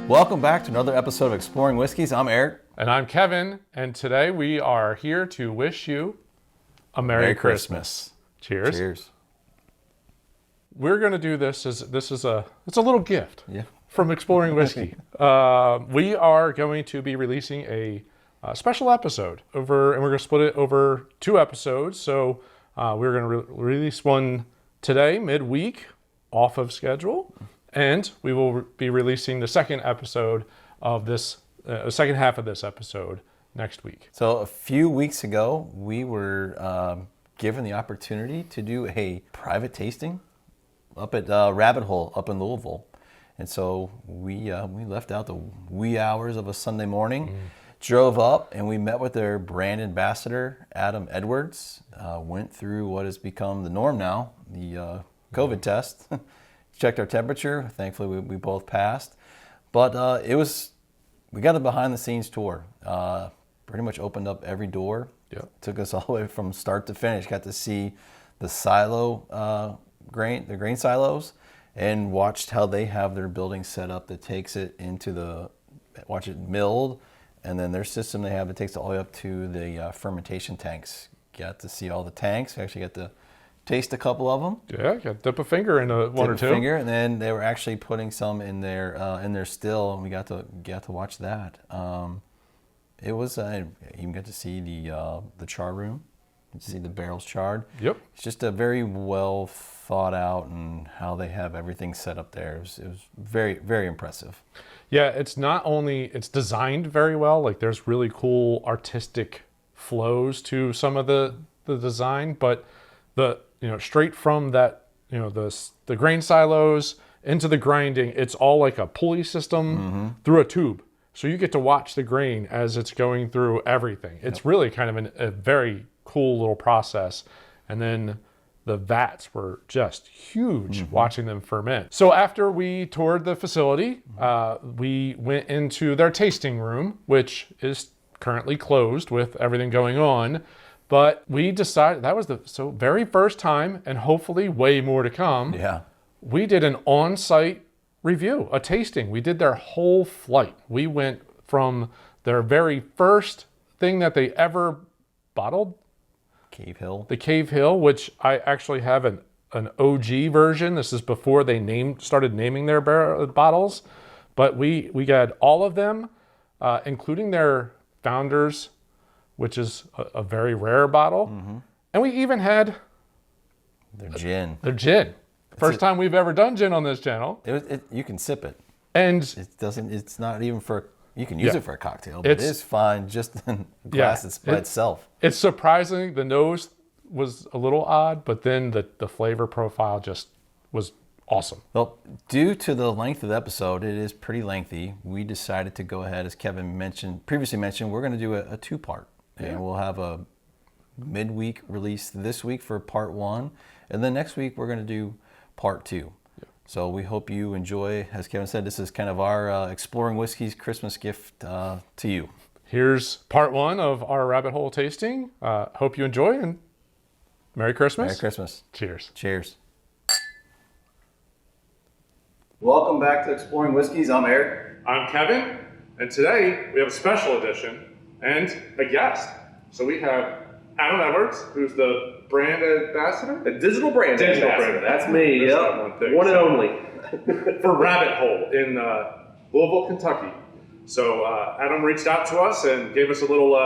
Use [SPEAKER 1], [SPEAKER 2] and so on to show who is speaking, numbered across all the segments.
[SPEAKER 1] Welcome back to another episode of Exploring Whiskeys. I'm Eric.
[SPEAKER 2] And I'm Kevin, and today we are here to wish you a Merry Christmas. Cheers.
[SPEAKER 1] Cheers.
[SPEAKER 2] We're going to do this as it's a little gift
[SPEAKER 1] Yeah.
[SPEAKER 2] from Exploring Whiskey. We are going to be releasing a special episode and we're going to split it over 2 episodes. So we're going to release one today, midweek, off of schedule, and we will be releasing the second episode of this, second half of this episode next week.
[SPEAKER 1] So a few weeks ago, we were given the opportunity to do a private tasting up at Rabbit Hole up in Louisville. And so we left out the wee hours of a Sunday morning, drove up, and we met with their brand ambassador, Adam Edwards, went through what has become the norm now, the COVID test, checked our temperature. Thankfully, we both passed. But we got a behind-the-scenes tour. Pretty much opened up every door.
[SPEAKER 2] Yep.
[SPEAKER 1] Took us all the way from start to finish. Got to see the silo the grain silos, and watched how they have their building set up that takes it into watch it milled, and then their system they have that takes it all the way up to the fermentation tanks. Got to see all the tanks. Actually got to taste a couple of them.
[SPEAKER 2] Yeah, got to dip a finger in one or two.
[SPEAKER 1] And then they were actually putting some in their still, and we got to watch that. It was I even got to see the char room, to see the barrels charred.
[SPEAKER 2] Yep.
[SPEAKER 1] It's just a very well thought out, and how they have everything set up there. It was very, very impressive.
[SPEAKER 2] Yeah, it's designed very well. Like, there's really cool artistic flows to some of the design, but straight from that, the grain silos into the grinding, it's all like a pulley system through a tube. So you get to watch the grain as it's going through everything. It's really kind of a very cool little process. And then the vats were just huge, watching them ferment. So after we toured the facility, we went into their tasting room, which is currently closed with everything going on. But we decided that was the very first time, and hopefully way more to come.
[SPEAKER 1] Yeah.
[SPEAKER 2] We did an on-site review, a tasting. We did their whole flight. We went from their very first thing that they ever bottled,
[SPEAKER 1] Cavehill.
[SPEAKER 2] the Cavehill, which I actually have an OG version. This is before they started naming their bottles. But we got all of them, including their Founders, which is a very rare bottle. And we even had
[SPEAKER 1] Their gin.
[SPEAKER 2] First time we've ever done gin on this channel.
[SPEAKER 1] You can sip it.
[SPEAKER 2] And
[SPEAKER 1] It's not even you can use it for a cocktail, but it is fine just in glass by itself.
[SPEAKER 2] It's surprising. The nose was a little odd, but then the flavor profile just was awesome.
[SPEAKER 1] Well, due to the length of the episode, it is pretty lengthy. We decided to go ahead, as Kevin previously mentioned, we're going to do a 2-part. And we'll have a midweek release this week for part 1. And then next week, we're going to do part 2. Yeah. So we hope you enjoy. As Kevin said, this is kind of our Exploring Whiskey's Christmas gift to you.
[SPEAKER 2] Here's part 1 of our Rabbit Hole tasting. Hope you enjoy, and Merry Christmas.
[SPEAKER 1] Merry Christmas.
[SPEAKER 2] Cheers.
[SPEAKER 1] Cheers. Welcome back to Exploring Whiskeys. I'm Eric.
[SPEAKER 2] I'm Kevin, and today we have a special edition and a guest. So we have Adam Edwards, who's the brand ambassador?
[SPEAKER 3] The digital brand ambassador. That's me, yep. One and only.
[SPEAKER 2] For Rabbit Hole in Louisville, Kentucky. So Adam reached out to us and gave us a little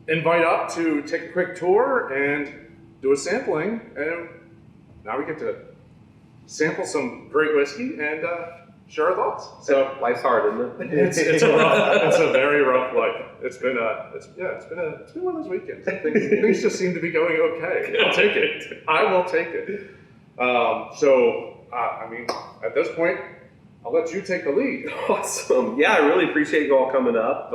[SPEAKER 2] invite up to take a quick tour and do a sampling. And now we get to sample some great whiskey and share our thoughts.
[SPEAKER 3] So life's hard, isn't it?
[SPEAKER 2] It's a very rough life. It's been one of those weekends. Things just seem to be going okay. I'll take it. I will take it. At this point, I'll let you take the lead.
[SPEAKER 3] Awesome. Yeah, I really appreciate you all coming up.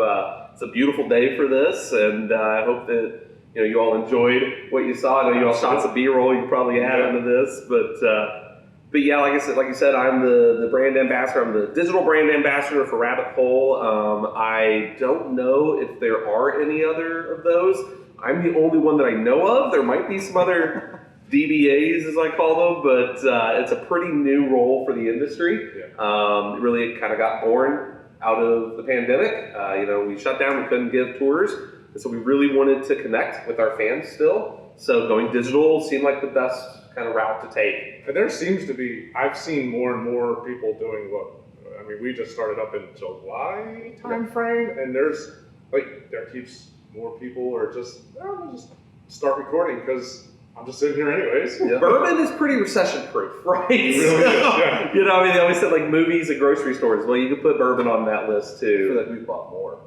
[SPEAKER 3] It's a beautiful day for this, and I hope that you all enjoyed what you saw. I know you all shot some B-roll you probably add into this, but yeah, like you said, I'm the brand ambassador. I'm the digital brand ambassador for Rabbit Hole. I don't know if there are any other of those. I'm the only one that I know of. There might be some other DBAs, as I call them, but it's a pretty new role for the industry.
[SPEAKER 2] Yeah.
[SPEAKER 3] Really, it kind of got born out of the pandemic. We shut down, we couldn't give tours, and so we really wanted to connect with our fans still. So going digital seemed like the best kind of route to take.
[SPEAKER 2] And there seems to be, I've seen more and more people doing we just started up in July timeframe, and there's there keeps more people are just start recording because I'm just sitting here anyways.
[SPEAKER 3] Yeah. Bourbon is pretty recession-proof, right?
[SPEAKER 2] It really is, yeah.
[SPEAKER 3] They always said like movies and grocery stores. Well, you can put bourbon on that list too.
[SPEAKER 1] I feel like we bought more.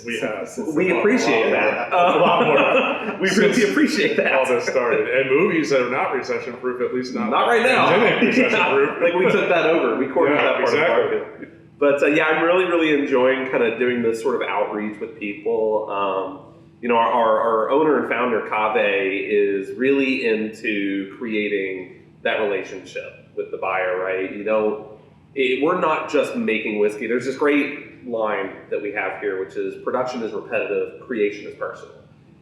[SPEAKER 2] We have.
[SPEAKER 3] We appreciate that.
[SPEAKER 2] A lot more.
[SPEAKER 3] We really appreciate that.
[SPEAKER 2] All this started. And movies that are not recession-proof, at least not
[SPEAKER 3] right now.
[SPEAKER 2] Recession-proof.
[SPEAKER 3] Like we took that over. We cornered that part
[SPEAKER 2] exactly.
[SPEAKER 3] of the market. But I'm really enjoying kind of doing this sort of outreach with people. Our owner and founder, Cave, is really into creating that relationship with the buyer, right? We're not just making whiskey. There's this great line that we have here, which is production is repetitive, creation is personal.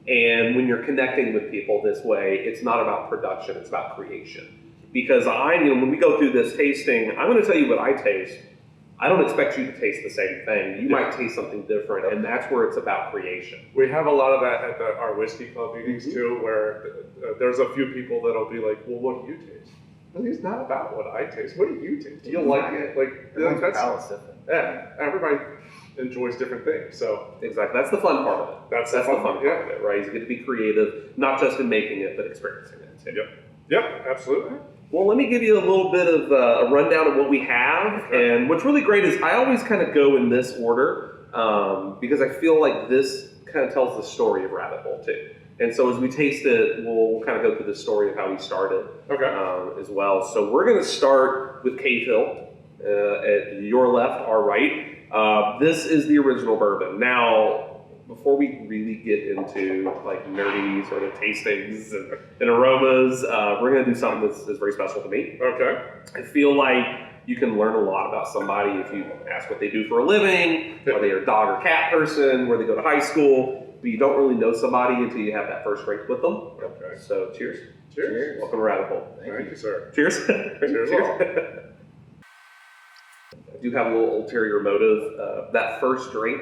[SPEAKER 3] And when you're connecting with people this way, it's not about production, it's about creation. Because when we go through this tasting, I'm going to tell you what I taste. I don't expect you to taste the same thing. You might taste something different, and that's where it's about creation.
[SPEAKER 2] We have a lot of that at our whiskey club meetings too, where there's a few people that'll be like, "Well, what do you taste?" Well, it's not about what I taste. What do you taste? Do you like it?
[SPEAKER 1] Palate's different.
[SPEAKER 2] Yeah, everybody enjoys different things. So
[SPEAKER 3] exactly, that's the fun part of it.
[SPEAKER 2] That's
[SPEAKER 3] the fun part of it, right? You get to be creative, not just in making it, but experiencing it too.
[SPEAKER 2] Yep, absolutely.
[SPEAKER 3] Well, let me give you a little bit of a rundown of what we have. Okay. And what's really great is I always kind of go in this order because I feel like this kind of tells the story of Rabbit Hole too. And so as we taste it, we'll kind of go through the story of how we started as well. So we're going to start with Cavehill at your left, our right. This is the original bourbon. Now, before we really get into like nerdy sort of tastings and aromas, we're going to do something that's very special to me.
[SPEAKER 2] Okay.
[SPEAKER 3] I feel like you can learn a lot about somebody if you ask what they do for a living, are they a dog or cat person, where they go to high school, but you don't really know somebody until you have that first drink with them.
[SPEAKER 2] Okay.
[SPEAKER 3] So cheers.
[SPEAKER 2] Cheers.
[SPEAKER 3] Welcome to Rabbit Hole.
[SPEAKER 2] Thank you, sir.
[SPEAKER 3] Cheers.
[SPEAKER 2] Cheers.
[SPEAKER 3] I do have a little ulterior motive. That first drink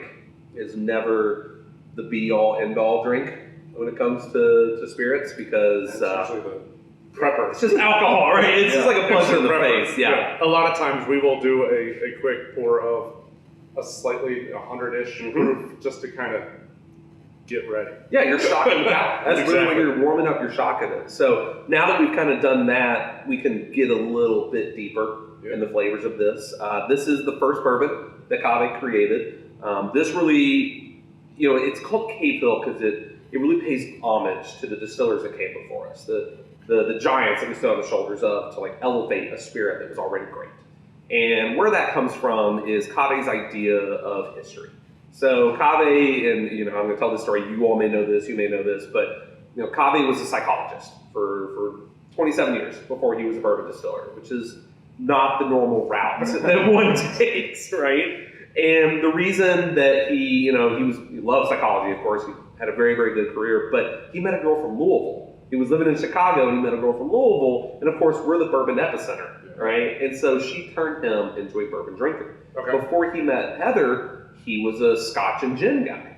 [SPEAKER 3] is never the be-all, end-all drink when it comes to spirits because
[SPEAKER 2] it's usually the prepper.
[SPEAKER 3] It's just alcohol, right? It's just like a punch in the face.
[SPEAKER 2] Yeah. A lot of times we will do a quick pour of a slightly 100-ish proof just to kind of get ready.
[SPEAKER 3] Yeah, you're shocking it out. That's really when you're warming up, you're shocking it. So now that we've kind of done that, we can get a little bit deeper in the flavors of this. This is the first bourbon that Cave created. This really, it's called Cavehill because it really pays homage to the distillers that came before us, the giants that we stood on the shoulders of to like elevate a spirit that was already great. And where that comes from is Cave's idea of history. So Cave, and I'm going to tell this story. You all may know this, you may know this, but Cave was a psychologist for 27 years before he was a bourbon distiller, which is not the normal route that one takes, right? And the reason that he loved psychology, of course, he had a very, very good career, but he met a girl from Louisville. He was living in Chicago and he met a girl from Louisville, and of course, we're the bourbon epicenter, right? And so she turned him into a bourbon drinker. Okay. Before he met Heather, he was a Scotch and gin guy.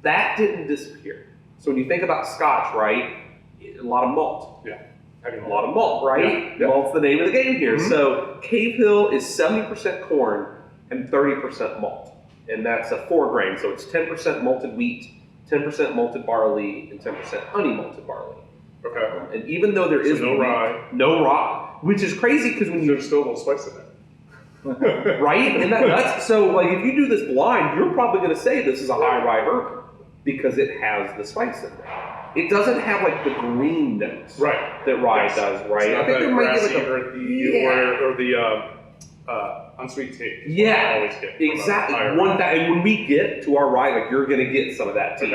[SPEAKER 3] That didn't disappear. So when you think about Scotch, right, a lot of malt.
[SPEAKER 2] Yeah.
[SPEAKER 3] A lot of malt, right?
[SPEAKER 2] Yeah.
[SPEAKER 3] Malt's the name of the game here. Mm-hmm. So Cavehill is 70% corn and 30% malt. And that's a 4 grain. So it's 10% malted wheat, 10% malted barley, and 10% honey malted barley.
[SPEAKER 2] Okay.
[SPEAKER 3] And even though there is
[SPEAKER 2] no rye.
[SPEAKER 3] No rye. Which is crazy because when
[SPEAKER 2] there's still a little spice in there.
[SPEAKER 3] Right? And that's so like if you do this blind, you're probably going to say this is a high rye bourbon because it has the spice in there. It doesn't have like the green notes that rye does, right?
[SPEAKER 2] I think there might be like or the unsweet taste.
[SPEAKER 3] Yeah, exactly. And when we get to our rye, like you're going to get some of that tea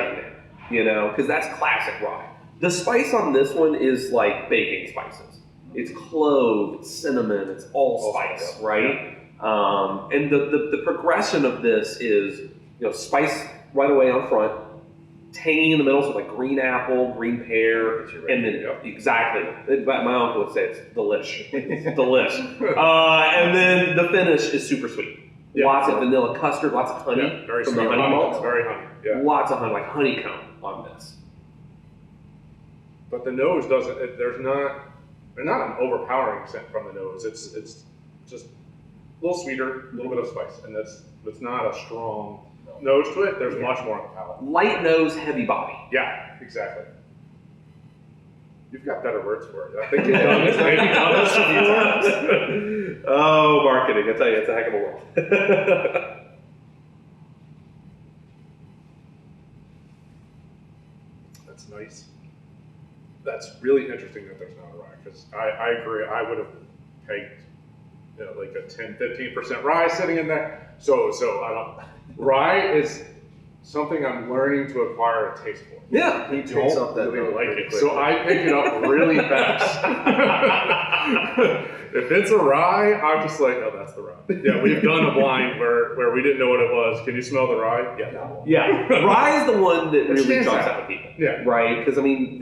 [SPEAKER 3] in there, because that's classic rye. The spice on this one is like baking spices. It's clove, it's cinnamon, it's allspice, right? And the progression of this is, spice right away on front, tangy in the middle, so like green apple, green pear, and then exactly. My uncle would say it's delish. It's delish. And then the finish is super sweet. Lots of vanilla custard, lots of honey
[SPEAKER 2] very
[SPEAKER 3] from
[SPEAKER 2] sweet.
[SPEAKER 3] the honey malt.
[SPEAKER 2] Very honey. Yeah.
[SPEAKER 3] Lots of honey, like honeycomb on this.
[SPEAKER 2] But the nose doesn't. There's not an overpowering scent from the nose. It's just a little sweeter, a little bit of spice, and it's not a strong nose to it. There's much more on the palate.
[SPEAKER 3] Light nose, heavy body.
[SPEAKER 2] Yeah, exactly. You've got better words for it. I think you've done this maybe a few times.
[SPEAKER 3] Oh, marketing! I tell you, it's a heck of a world.
[SPEAKER 2] That's nice. That's really interesting that there's not a rye, because I agree. I would have pegged like a 10-15% rye sitting in there. So I don't. Rye is something I'm learning to acquire a taste for.
[SPEAKER 3] Yeah,
[SPEAKER 1] he takes up that
[SPEAKER 2] really
[SPEAKER 1] note
[SPEAKER 2] like
[SPEAKER 1] pretty
[SPEAKER 2] it.
[SPEAKER 1] quick.
[SPEAKER 2] So I pick it up really fast. If it's a rye, I'm just like, oh, that's the rye. Yeah, we've done a blind where we didn't know what it was. Can you smell the rye? Yeah.
[SPEAKER 3] Yeah, rye is the one that really
[SPEAKER 2] stands
[SPEAKER 3] jumps
[SPEAKER 2] out.
[SPEAKER 3] out with people.
[SPEAKER 2] Yeah.
[SPEAKER 3] Right? Because, I mean,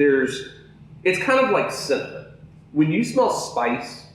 [SPEAKER 3] it's kind of like cinnamon. When you smell spice,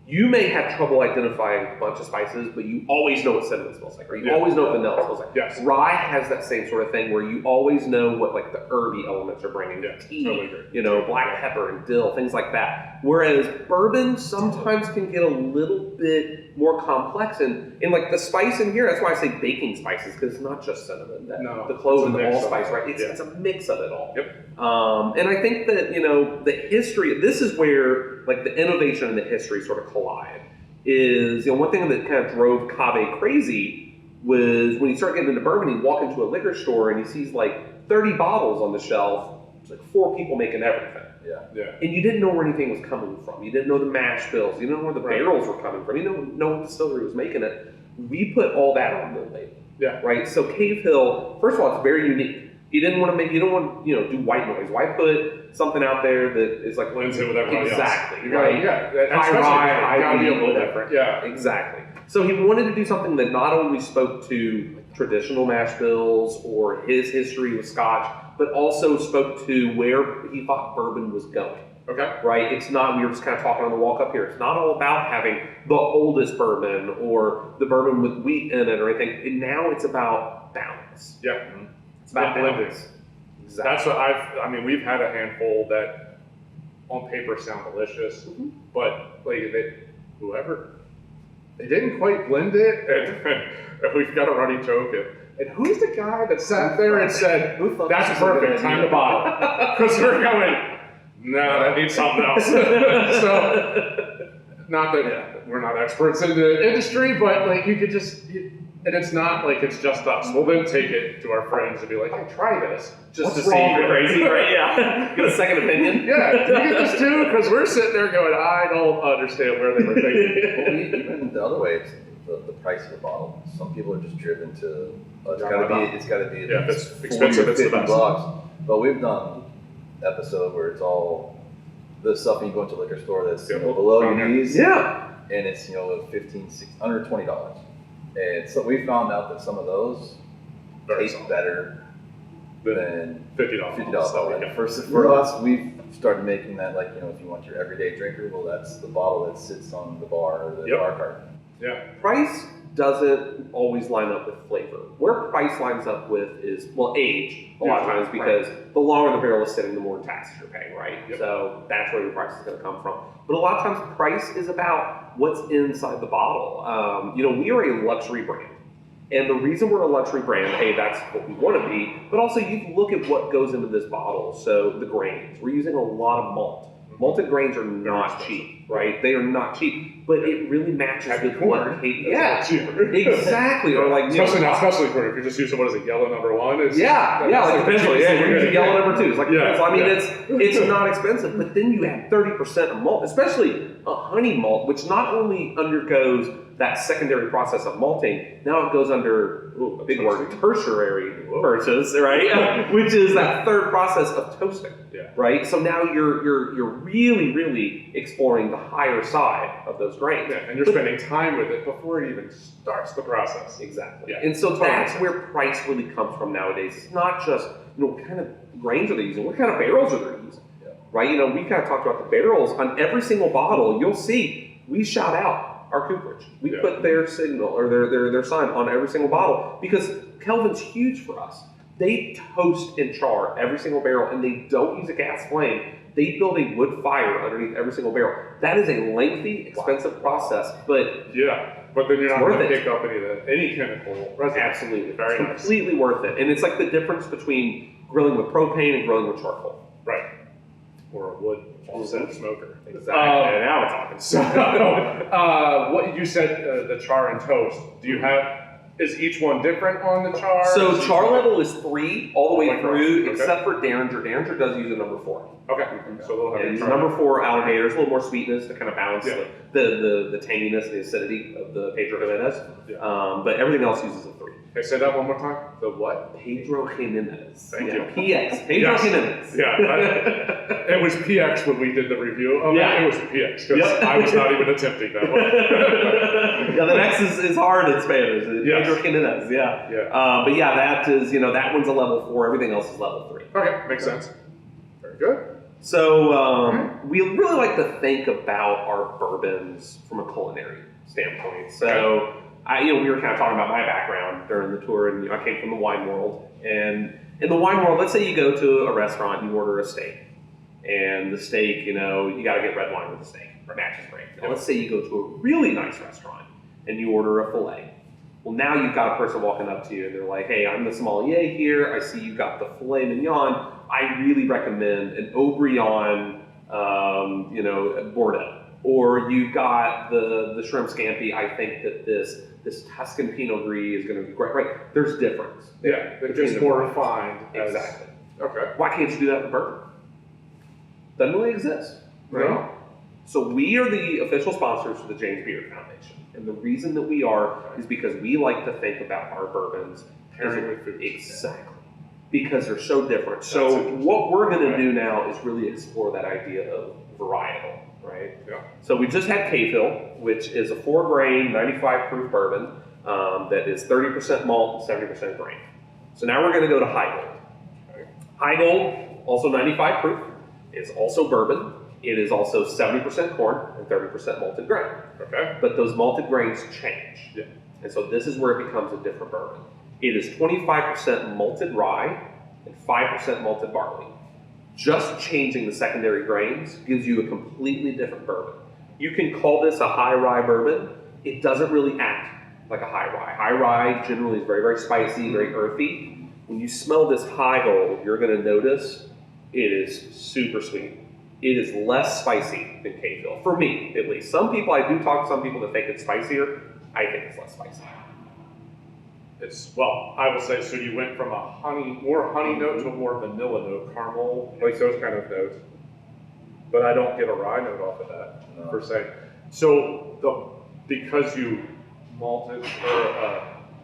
[SPEAKER 3] you may have trouble identifying a bunch of spices, but you always know what cinnamon smells like, or you always know what vanilla smells like.
[SPEAKER 2] Yes.
[SPEAKER 3] Rye has that same sort of thing where you always know what like the herby elements are bringing, the tea,
[SPEAKER 2] totally
[SPEAKER 3] black pepper and dill, things like that. Whereas bourbon sometimes can get a little bit more complex, and like the spice in here, that's why I say baking spices, because it's not just cinnamon. The clove and the allspice, right? It's a mix of it all.
[SPEAKER 2] Yep.
[SPEAKER 3] And I think that, the history, this is where like the innovation and the history sort of collide. Is, one thing that kind of drove Cave crazy was when he started getting into bourbon, he'd walk into a liquor store and he sees like 30 bottles on the shelf. It's like 4 people making everything.
[SPEAKER 2] Yeah.
[SPEAKER 3] And you didn't know where anything was coming from. You didn't know the mash bills. You didn't know where the barrels were coming from. You didn't know what distillery was making it. We put all that on the label.
[SPEAKER 2] Yeah.
[SPEAKER 3] Right? So Cavehill, first of all, it's very unique. You don't want to do white noise. Why put something out there that is like
[SPEAKER 2] blends in with everybody else?
[SPEAKER 3] Exactly.
[SPEAKER 2] Right. Yeah.
[SPEAKER 3] High rye, high
[SPEAKER 2] gotta be a
[SPEAKER 3] wheat,
[SPEAKER 2] little different. Yeah.
[SPEAKER 3] Exactly. So he wanted to do something that not only spoke to traditional mash bills or his history with Scotch, but also spoke to where he thought bourbon was going.
[SPEAKER 2] Okay.
[SPEAKER 3] Right? It's not, we were just kind of talking on the walk up here, it's not all about having the oldest bourbon or the bourbon with wheat in it or anything. And now it's about balance.
[SPEAKER 2] Yeah.
[SPEAKER 3] It's about
[SPEAKER 2] blending.
[SPEAKER 3] balance. Exactly.
[SPEAKER 2] That's what we've had a handful that on paper sound delicious, but like they didn't quite blend it, and we've got a running joke. And who's the guy that sat there and said, that's perfect, time to bottle? Because we're going, no, that needs something else. So, not that we're not experts in the industry, but like you could just, and it's not like it's just us. We'll then take it to our friends and be like, hey, try this.
[SPEAKER 3] Just
[SPEAKER 2] What's
[SPEAKER 3] to see if
[SPEAKER 2] wrong
[SPEAKER 3] you're
[SPEAKER 2] with it?
[SPEAKER 3] crazy, right? Yeah. Get a second opinion.
[SPEAKER 2] Yeah, do you get this too? Because we're sitting there going, I don't understand where they were thinking.
[SPEAKER 1] Well, even the other way, it's the price of the bottle. Some people are just driven to it's got to be
[SPEAKER 2] Yeah, if it's
[SPEAKER 1] 40
[SPEAKER 2] expensive,
[SPEAKER 1] or
[SPEAKER 2] it's the
[SPEAKER 1] 50
[SPEAKER 2] best.
[SPEAKER 1] bucks. But we've done episode where it's all the stuff you go into a liquor store that's below your knees.
[SPEAKER 3] Yeah.
[SPEAKER 1] And it's $15, $16, under $20. And so we found out that some of those taste better than
[SPEAKER 2] $50
[SPEAKER 1] bottle. And for us, we've started making that if you want your everyday drinker, well, that's the bottle that sits on the bar or the bar cart.
[SPEAKER 2] Yeah.
[SPEAKER 3] Price doesn't always line up with flavor. Where price lines up with is, age, a lot of times, because the longer the barrel is sitting, the more taxes you're paying, right?
[SPEAKER 2] Yep.
[SPEAKER 3] So that's where your price is going to come from. But a lot of times, price is about what's inside the bottle. We are a luxury brand. And the reason we're a luxury brand, that's what we want to be, but also you can look at what goes into this bottle. So the grains, we're using a lot of malt. Malted grains are not cheap, right? They are not cheap, but it really matches with what exactly. Or like
[SPEAKER 2] especially for if you're just using what is it, yellow number 1? It's,
[SPEAKER 3] like the pencil. Yeah, you're using yellow number 2. It's like the pencil. I mean,
[SPEAKER 2] yeah.
[SPEAKER 3] it's not expensive, but then you add 30% of malt, especially a honey malt, which not only undergoes that secondary process of malting, now it goes under a big word, tertiary purchase, right? Which is that third process of toasting, right? So now you're really, really exploring the higher side of those grains.
[SPEAKER 2] Yeah, and you're spending time with it before it even starts the process.
[SPEAKER 3] Exactly.
[SPEAKER 2] Yeah.
[SPEAKER 3] And so that's where price really comes from nowadays. It's not just, what kind of grains are they using? What kind of barrels are they using? Right? We kind of talked about the barrels. On every single bottle, you'll see we shout out our cooperage. We put their signal or their sign on every single bottle because Kelvin's huge for us. They toast and char every single barrel, and they don't use a gas flame. They build a wood fire underneath every single barrel. That is a lengthy, expensive process, but
[SPEAKER 2] but then you're not going to
[SPEAKER 3] worth it.
[SPEAKER 2] pick up any chemical residue.
[SPEAKER 3] Absolutely,
[SPEAKER 2] Very nice.
[SPEAKER 3] completely worth it. And it's like the difference between grilling with propane and grilling with charcoal.
[SPEAKER 2] Right. Or a wood offset smoker.
[SPEAKER 3] Exactly. And now we're talking.
[SPEAKER 2] So, what you said, the char and toast. Do you have? Is each one different on the char?
[SPEAKER 3] So char level is 3 all the way
[SPEAKER 2] Oh,
[SPEAKER 3] through,
[SPEAKER 2] okay.
[SPEAKER 3] except for Derringer. Derringer does use a number 4.
[SPEAKER 2] Okay. So a little
[SPEAKER 3] And
[SPEAKER 2] heavy
[SPEAKER 3] it's
[SPEAKER 2] char.
[SPEAKER 3] number 4 alligators, a little more sweetness to kind of balance the tanginess and the acidity of the Pedro Jimenez. But everything else uses a 3.
[SPEAKER 2] Okay, say that one more time. The what?
[SPEAKER 3] Pedro Jimenez.
[SPEAKER 2] Thank you.
[SPEAKER 3] PX. Pedro Jimenez.
[SPEAKER 2] Yeah. It was PX when we did the review of it. It was PX because I was not even attempting that one.
[SPEAKER 3] The next is hard in Spanish. Pedro Jimenez. But that is, that one's a level 4. Everything else is level 3.
[SPEAKER 2] Okay, makes sense. Very good.
[SPEAKER 3] So we really like to think about our bourbons from a culinary standpoint. So we were kind of talking about my background during the tour, and I came from the wine world. And in the wine world, let's say you go to a restaurant and you order a steak, and the steak, you got to get red wine with the steak. Matches great. And let's say you go to a really nice restaurant and you order a filet. Well, now you've got a person walking up to you and they're like, "Hey, I'm the sommelier here. I see you got the filet mignon. I really recommend an Aubryon, Bordeaux. Or you've got the shrimp scampi. I think that this Tuscan Pinot Gris is going to be great." Right? There's difference.
[SPEAKER 2] Yeah, they're just more refined.
[SPEAKER 3] Exactly.
[SPEAKER 2] Okay.
[SPEAKER 3] Why can't you do that with bourbon? Doesn't really exist. Right?
[SPEAKER 2] No.
[SPEAKER 3] So we are the official sponsors for the James Beard Foundation. And the reason that we are is because we like to think about our bourbons
[SPEAKER 2] pairing with food.
[SPEAKER 3] Exactly. Because they're so different. So what we're going to do now is really explore that idea of varietal, right?
[SPEAKER 2] Yeah.
[SPEAKER 3] So we just had Cavehill, which is a 4-grain, 95 proof bourbon that is 30% malt and 70% grain. So now we're going to go to Heigold. Heigold, also 95 proof, is also bourbon. It is also 70% corn and 30% malted grain.
[SPEAKER 2] Okay.
[SPEAKER 3] But those malted grains change.
[SPEAKER 2] Yeah.
[SPEAKER 3] And so this is where it becomes a different bourbon. It is 25% malted rye and 5% malted barley. Just changing the secondary grains gives you a completely different bourbon. You can call this a high rye bourbon. It doesn't really act like a high rye. High rye generally is very, very spicy, very earthy. When you smell this Heigold, you're going to notice it is super sweet. It is less spicy than Cavehill, for me at least. I do talk to some people that think it's spicier. I think it's less spicy.
[SPEAKER 2] I will say, so you went from more honey note to a more vanilla note, caramel, like those kind of notes. But I don't get a rye note off of that, per se. So because you malted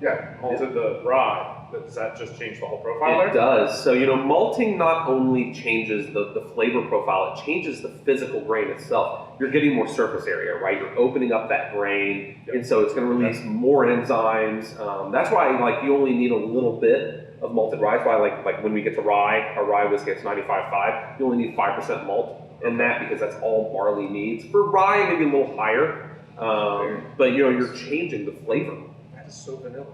[SPEAKER 2] the rye, does that just change the whole profile there?
[SPEAKER 3] It does. So, malting not only changes the flavor profile, it changes the physical grain itself. You're getting more surface area, right? You're opening up that grain, and so it's going to release more enzymes. That's why, you only need a little bit of malted rye. That's why, like when we get to rye, our rye whiskey is 95.5. You only need 5% malt in that because that's all barley needs. For rye, maybe a little higher, but you're changing the flavor.
[SPEAKER 2] That is so vanilla.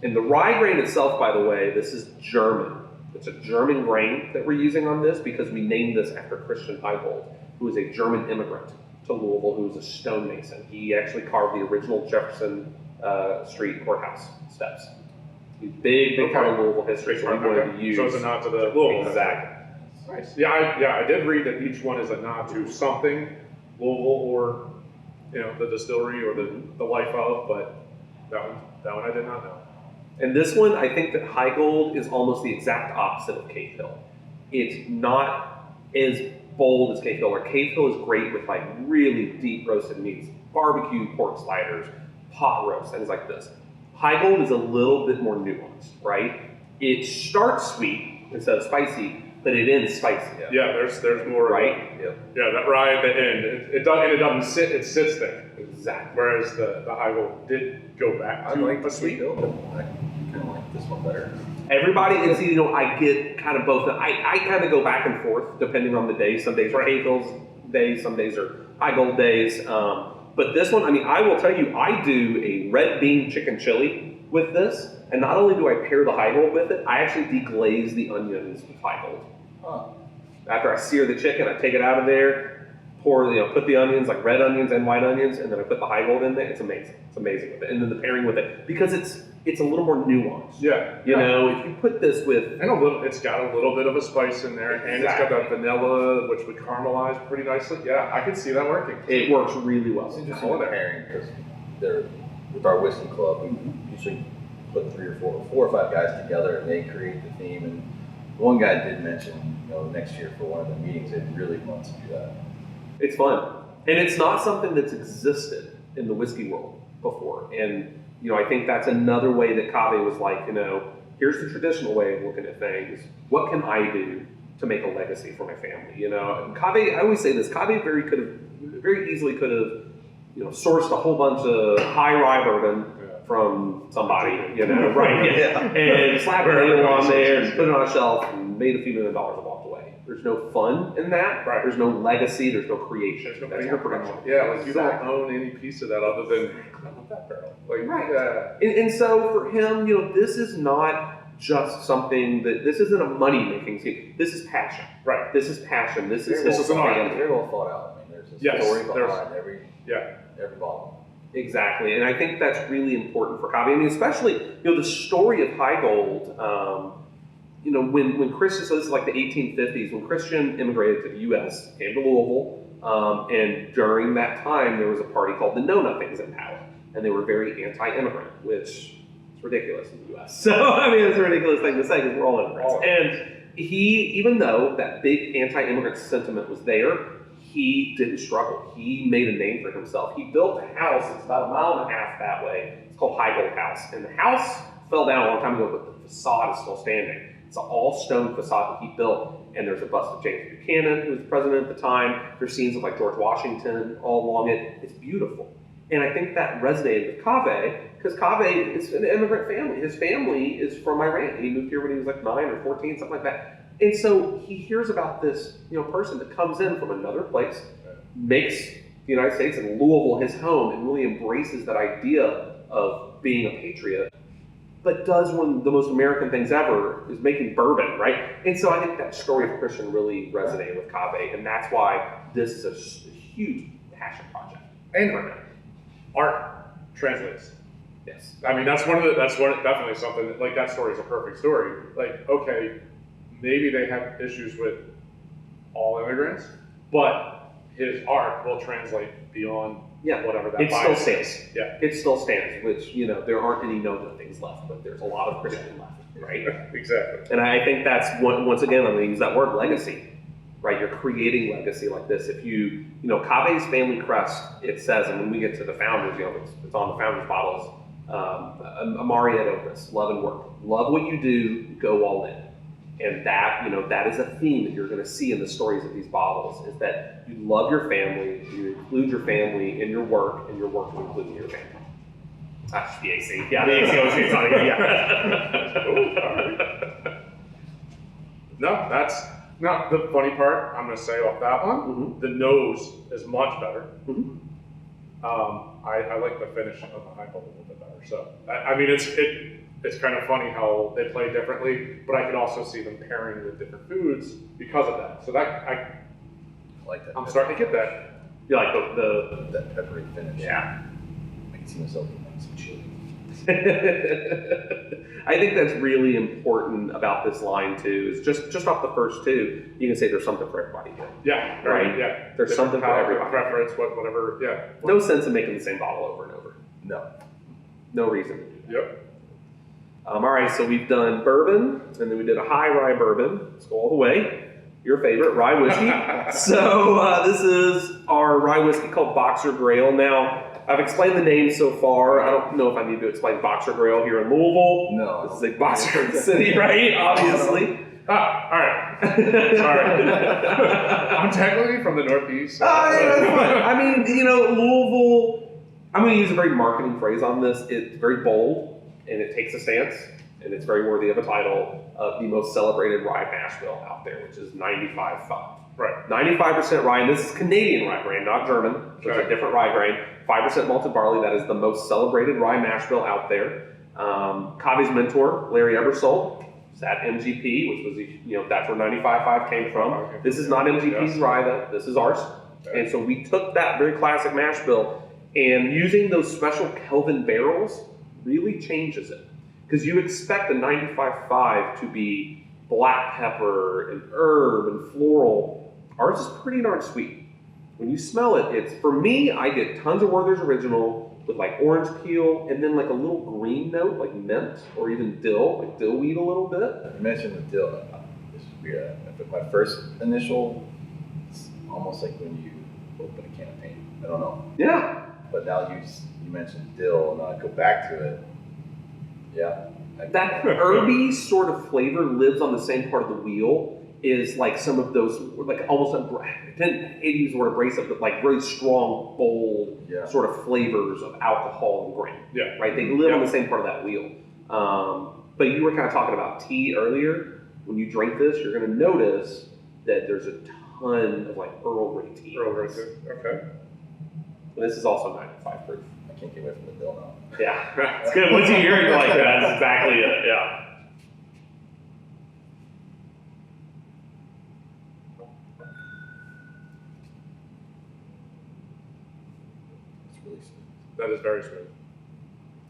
[SPEAKER 3] And the rye grain itself, by the way, this is German. It's a German grain that we're using on this because we named this after Christian Heigold, who is a German immigrant to Louisville, who was a stonemason. He actually carved the original Jefferson Street courthouse steps. Big part of Louisville history, so we wanted to use.
[SPEAKER 2] So it's a nod to the Louisville.
[SPEAKER 3] Exactly.
[SPEAKER 2] Nice. Yeah, I did read that each one is a nod to something, Louisville or the distillery or the life of, but that one I did not know.
[SPEAKER 3] And this one, I think that Heigold is almost the exact opposite of Cavehill. It's not as bold as Cavehill. Or Cavehill is great with like really deep roasted meats, barbecue pork sliders, pot roast, things like this. Heigold is a little bit more nuanced, right? It starts sweet instead of spicy, but it ends spicy.
[SPEAKER 4] Yeah, there's more.
[SPEAKER 3] Right?
[SPEAKER 4] Yeah, that rye at the end, it doesn't sit. It sits there.
[SPEAKER 3] Exactly.
[SPEAKER 4] Whereas the Heigold did go back
[SPEAKER 1] I
[SPEAKER 4] to
[SPEAKER 1] like
[SPEAKER 4] a
[SPEAKER 1] the
[SPEAKER 4] sweet.
[SPEAKER 1] Cavehill, but I kind of like this one better.
[SPEAKER 3] Everybody, and see, I get kind of both. I kind of go back and forth depending on the day. Some days are Cavehill's days, some days are Heigold days. But this one, I will tell you, I do a red bean chicken chili with this, and not only do I pair the Heigold with it, I actually deglaze the onions with Heigold. After I sear the chicken, I take it out of there, put the onions, like red onions and white onions, and then I put the Heigold in there. It's amazing. It's amazing with it. And then the pairing with it, because it's a little more nuanced.
[SPEAKER 4] Yeah.
[SPEAKER 3] You know, if you put this with...
[SPEAKER 4] And it's got a little bit of a spice in there, and it's got that vanilla, which would caramelize pretty nicely. Yeah, I could see that working.
[SPEAKER 3] It works really well.
[SPEAKER 1] It's interesting pairing because with our whiskey club, we usually put 3 or 4 or 5 guys together and they create the theme. And one guy did mention, next year for one of the meetings, they really want to do that.
[SPEAKER 3] It's fun. And it's not something that's existed in the whiskey world before. And, I think that's another way that Cave was like, here's the traditional way of looking at things. What can I do to make a legacy for my family? And Cave, I always say this, Cave very easily could have, sourced a whole bunch of high rye bourbon from somebody, right? And slapped a label on there and put it on a shelf and made a few $1 million and walked away. There's no fun in that.
[SPEAKER 4] Right.
[SPEAKER 3] There's no legacy. There's no creation.
[SPEAKER 4] There's no
[SPEAKER 3] That's your production.
[SPEAKER 4] Yeah, like you don't own any piece of that other than I love that barrel. Like,
[SPEAKER 3] Right. And so for him, this is not just something this isn't a money making scheme. This is passion.
[SPEAKER 4] Right.
[SPEAKER 3] This is passion. This is
[SPEAKER 4] an art.
[SPEAKER 1] Very well thought out. There's a
[SPEAKER 4] Yes,
[SPEAKER 1] story
[SPEAKER 4] there's-
[SPEAKER 1] behind every bottle.
[SPEAKER 3] Exactly, and I think that's really important for Cave. Especially the story of Heigold. When Christian, so this is like the 1850s, when Christian immigrated to the U.S., came to Louisville, and during that time there was a party called the Know Nothings in power, and they were very anti-immigrant, which is ridiculous in the U.S. So it's a ridiculous thing to say because we're all immigrants. And he, even though that big anti-immigrant sentiment was there, he didn't struggle. He made a name for himself. He built a house. It's about 1.5 miles that way. It's called Heigold House. And the house fell down a long time ago, but the facade is still standing. It's an all-stone facade that he built. And there's a bust of James Buchanan, who was president at the time. There's scenes of like George Washington all along it. It's beautiful. And I think that resonated with Cave, because Cave is an immigrant family. His family is from Iran. He moved here when he was like 9 or 14, something like that. And so he hears about this, person that comes in from another place, makes the United States and Louisville his home, and really embraces that idea of being a patriot, but does one of the most American things ever, is making bourbon, right? And so I think that story of Christian really resonated with Cave, and that's why this is a huge passion project.
[SPEAKER 4] And art translates.
[SPEAKER 3] Yes.
[SPEAKER 4] That's definitely something that, like, that story is a perfect story. Like, okay, maybe they have issues with all immigrants, but his art will translate beyond whatever that
[SPEAKER 3] it still
[SPEAKER 4] bias
[SPEAKER 3] stands.
[SPEAKER 4] is. Yeah.
[SPEAKER 3] It still stands, which, there aren't any know-nothings left, but there's a lot of Christian left, right?
[SPEAKER 4] Exactly.
[SPEAKER 3] And I think that's, once again, I'm going to use that word, legacy, right? You're creating legacy like this. If Cave's family crest, it says, and when we get to the founders, it's on the founders' bottles, Amari et opus, love and work. Love what you do, go all in. And that, that is a theme that you're going to see in the stories of these bottles, is that you love your family, you include your family in your work, and your work will include your family. That's the AC. Yeah, the AC always gets on again, yeah.
[SPEAKER 4] No, the funny part, I'm going to say off that one, the nose is much better. I like the finish of the Heigold a little bit better. So, it's kind of funny how they play differently, but I could also see them pairing with different foods because of that. So I
[SPEAKER 1] like that.
[SPEAKER 4] I'm starting to get that.
[SPEAKER 3] You like
[SPEAKER 1] that peppery finish.
[SPEAKER 3] Yeah.
[SPEAKER 1] I can see myself eating some chili.
[SPEAKER 3] I think that's really important about this line too. Is just off the first two, you can say there's something for everybody here.
[SPEAKER 4] Yeah,
[SPEAKER 3] right.
[SPEAKER 4] Yeah,
[SPEAKER 3] There's something for everybody.
[SPEAKER 4] Preference, whatever. Yeah.
[SPEAKER 3] No sense in making the same bottle over and over. No reason to do that.
[SPEAKER 4] Yep.
[SPEAKER 3] All right, so we've done bourbon, and then we did a high rye bourbon. Let's go all the way. your favorite, rye whiskey. So this is our rye whiskey called Boxergrail. Now, I've explained the name so far. I don't know if I need to explain Boxergrail here in Louisville.
[SPEAKER 1] No.
[SPEAKER 3] This is a Boxer City, right? Obviously.
[SPEAKER 4] All right. Sorry. I'm technically from the Northeast.
[SPEAKER 3] I mean, Louisville, I'm going to use a very marketing phrase on this. It's very bold, and it takes a stance, and it's very worthy of a title of the most celebrated rye mash bill out there, which is 95.5.
[SPEAKER 4] Right.
[SPEAKER 3] 95% rye, and this is Canadian rye grain, not German, so it's a different rye grain. 5% malted barley, that is the most celebrated rye mash bill out there. Cave's mentor, Larry Ebersole, is at MGP, which was, that's where 95.5 came from. This is not MGP's rye, though. This is ours. Okay. And so we took that very classic mash bill, and using those special Kelvin barrels really changes it. Because you expect a 95.5 to be black pepper and herb and floral. Ours is pretty darn sweet. When you smell it, for me, I get tons of Werther's Original with like orange peel and then like a little green note, like mint or even dill, like dill weed a little bit.
[SPEAKER 1] You mentioned the dill. This is weird. My first initial, it's almost like when you open a can of paint. I don't know.
[SPEAKER 3] Yeah.
[SPEAKER 1] But now you mentioned dill, and I go back to it. Yeah.
[SPEAKER 3] That herby sort of flavor lives on the same part of the wheel. Is like some of those, like almost, I didn't use the word abrasive, but like really strong, bold sort of flavors of alcohol and grain.
[SPEAKER 4] Yeah.
[SPEAKER 3] Right? They live on the same part of that wheel. But you were kind of talking about tea earlier. When you drink this, you're going to notice that there's a ton of like Earl Grey tea.
[SPEAKER 4] Earl Grey tea. Okay.
[SPEAKER 3] And this is also 95 proof.
[SPEAKER 1] I can't get away from the dill now.
[SPEAKER 3] Yeah. It's good. Once you hear it, you're like, that's exactly it. Yeah.
[SPEAKER 4] That is very smooth.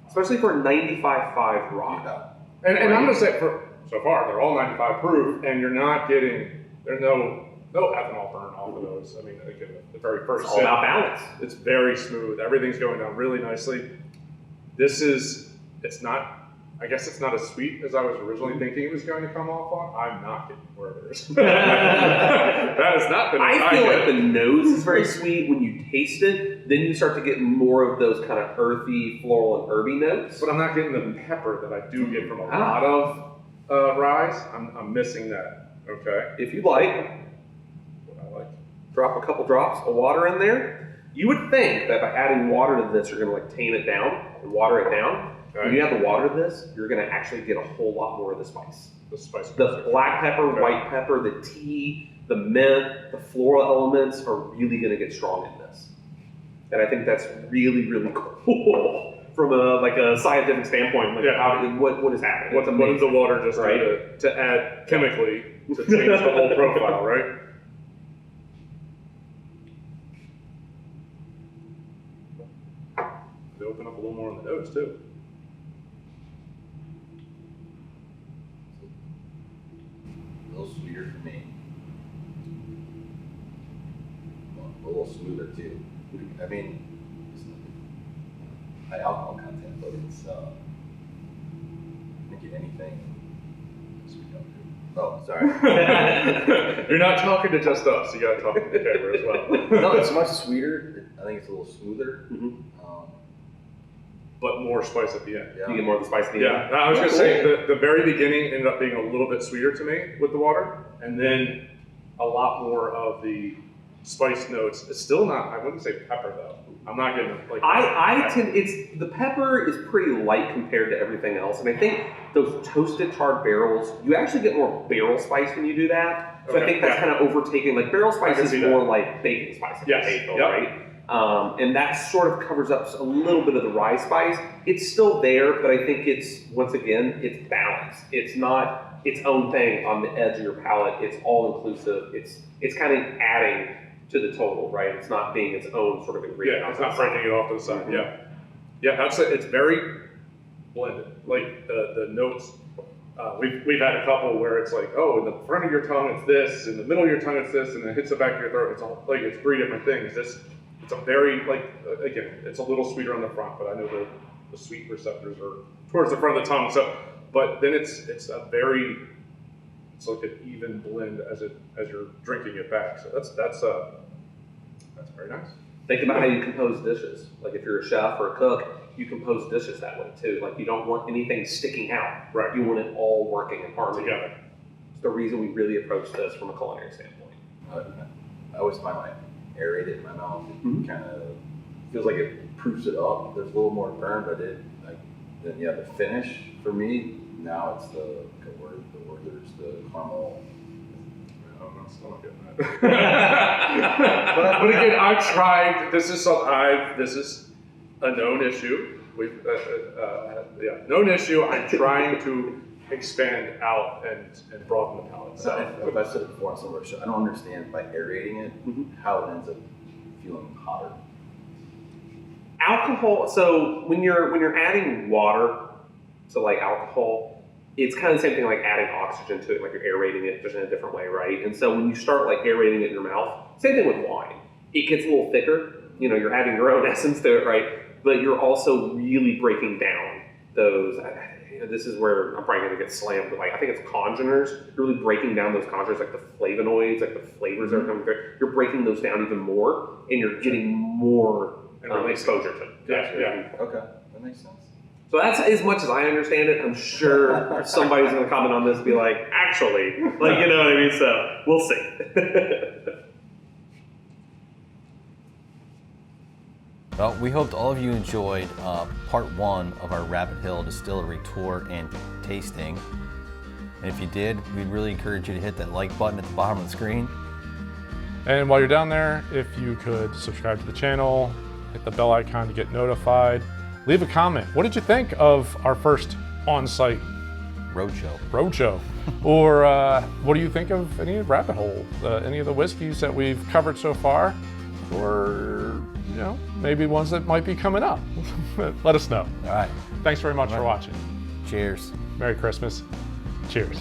[SPEAKER 3] Especially for a 95.5 rye.
[SPEAKER 4] Yeah. And I'm going to say, so far, they're all 95 proof, and you're not getting, there's no ethanol burn off of those. I mean, again, the very first
[SPEAKER 3] it's all about balance.
[SPEAKER 4] It's very smooth. Everything's going down really nicely. I guess it's not as sweet as I was originally thinking it was going to come off on. I'm not getting Werther's. That is not the
[SPEAKER 3] I feel like the nose is very sweet. When you taste it, then you start to get more of those kind of earthy, floral, and herby notes.
[SPEAKER 4] But I'm not getting the pepper that I do get from a lot of ryes. I'm missing that. Okay.
[SPEAKER 3] If you like,
[SPEAKER 4] what I like,
[SPEAKER 3] drop a couple drops of water in there. You would think that by adding water to this, you're going to like tame it down and water it down. Okay. When you add the water to this, you're going to actually get a whole lot more of the spice. The black pepper, white pepper, the tea, the mint, the floral elements are really going to get strong in this. And I think that's really, really cool from a scientific standpoint. Like what is happening?
[SPEAKER 4] What does the water just do to add chemically to change the whole profile, right? They open up a little more on the nose too.
[SPEAKER 1] A little sweeter for me. A little smoother too. I mean, high alcohol content, but it's making anything. Oh, sorry.
[SPEAKER 4] You're not talking to just us. You got to talk to the camera as well.
[SPEAKER 1] No, it's much sweeter. I think it's a little smoother.
[SPEAKER 3] Mm-hmm.
[SPEAKER 4] But more spice at the end.
[SPEAKER 3] Yeah. You get more of the spice at the end.
[SPEAKER 4] Yeah, I was going to say, the very beginning ended up being a little bit sweeter to me with the water, and then a lot more of the spice notes. It's still not, I wouldn't say pepper though. I'm not getting like
[SPEAKER 3] the pepper is pretty light compared to everything else, and I think those toasted charred barrels, you actually get more barrel spice when you do that. So I think that's kind of overtaken. Like barrel spice is more like baking spice, right? And that sort of covers up a little bit of the rye spice. It's still there, but I think it's balanced. It's not its own thing on the edge of your palate. It's all inclusive. It's kind of adding to the total, right? It's not being its own sort of ingredient.
[SPEAKER 4] Yeah, it's not breaking it off to the side. Mm-hmm. Yeah. It's very blended. Like the notes. We've had a couple where it's like, oh, in the front of your tongue it's this, in the middle of your tongue it's this, and then it hits the back of your throat. It's all like it's three different things. It's a very again, it's a little sweeter on the front, but I know the sweet receptors are towards the front of the tongue. So, but then it's a very It's like an even blend as you're drinking it back. So that's very nice.
[SPEAKER 3] Think about how you compose dishes. Like if you're a chef or a cook, you compose dishes that way too. Like you don't want anything sticking out.
[SPEAKER 4] Right.
[SPEAKER 3] You want it all working in harmony.
[SPEAKER 4] Together.
[SPEAKER 3] It's the reason we really approach this from a culinary standpoint.
[SPEAKER 1] I always find when I aerate it in my mouth, it kind of feels like it proofs it up. There's a little more burn, but then the finish for me now it's the Werther's, the caramel.
[SPEAKER 4] I'm still not getting that. but again, I've tried. This is a known issue. We've known issue. I'm trying to expand out and broaden the palate. So
[SPEAKER 1] If I said it before on some of our show, I don't understand by aerating it how it ends up feeling hotter.
[SPEAKER 3] Alcohol. So when you're adding water to like alcohol, it's kind of the same thing like adding oxygen to it, like you're aerating it just in a different way, right? And so when you start like aerating it in your mouth, same thing with wine. It gets a little thicker. You're adding your own essence to it, right? But you're also really breaking down those. This is where I'm probably going to get slammed, but like I think it's congeners. You're really breaking down those congeners, like the flavonoids, like the flavors that are coming through. You're breaking those down even more, and you're getting more exposure to it.
[SPEAKER 4] yeah.
[SPEAKER 1] Okay, that makes sense.
[SPEAKER 3] So that's as much as I understand it. I'm sure somebody's going to comment on this and be like, actually, like, you know what I mean? So we'll see.
[SPEAKER 1] Well, we hoped all of you enjoyed part 1 of our Rabbit Hill Distillery tour and tasting. And if you did, we'd really encourage you to hit that like button at the bottom of the screen.
[SPEAKER 2] And while you're down there, if you could subscribe to the channel, hit the bell icon to get notified, leave a comment. What did you think of our first on-site roadshow? Or what do you think of any of Rabbit Hole, any of the whiskeys that we've covered so far? Or, maybe ones that might be coming up. Let us know.
[SPEAKER 1] All right.
[SPEAKER 2] Thanks very much for watching.
[SPEAKER 1] Cheers.
[SPEAKER 2] Merry Christmas. Cheers.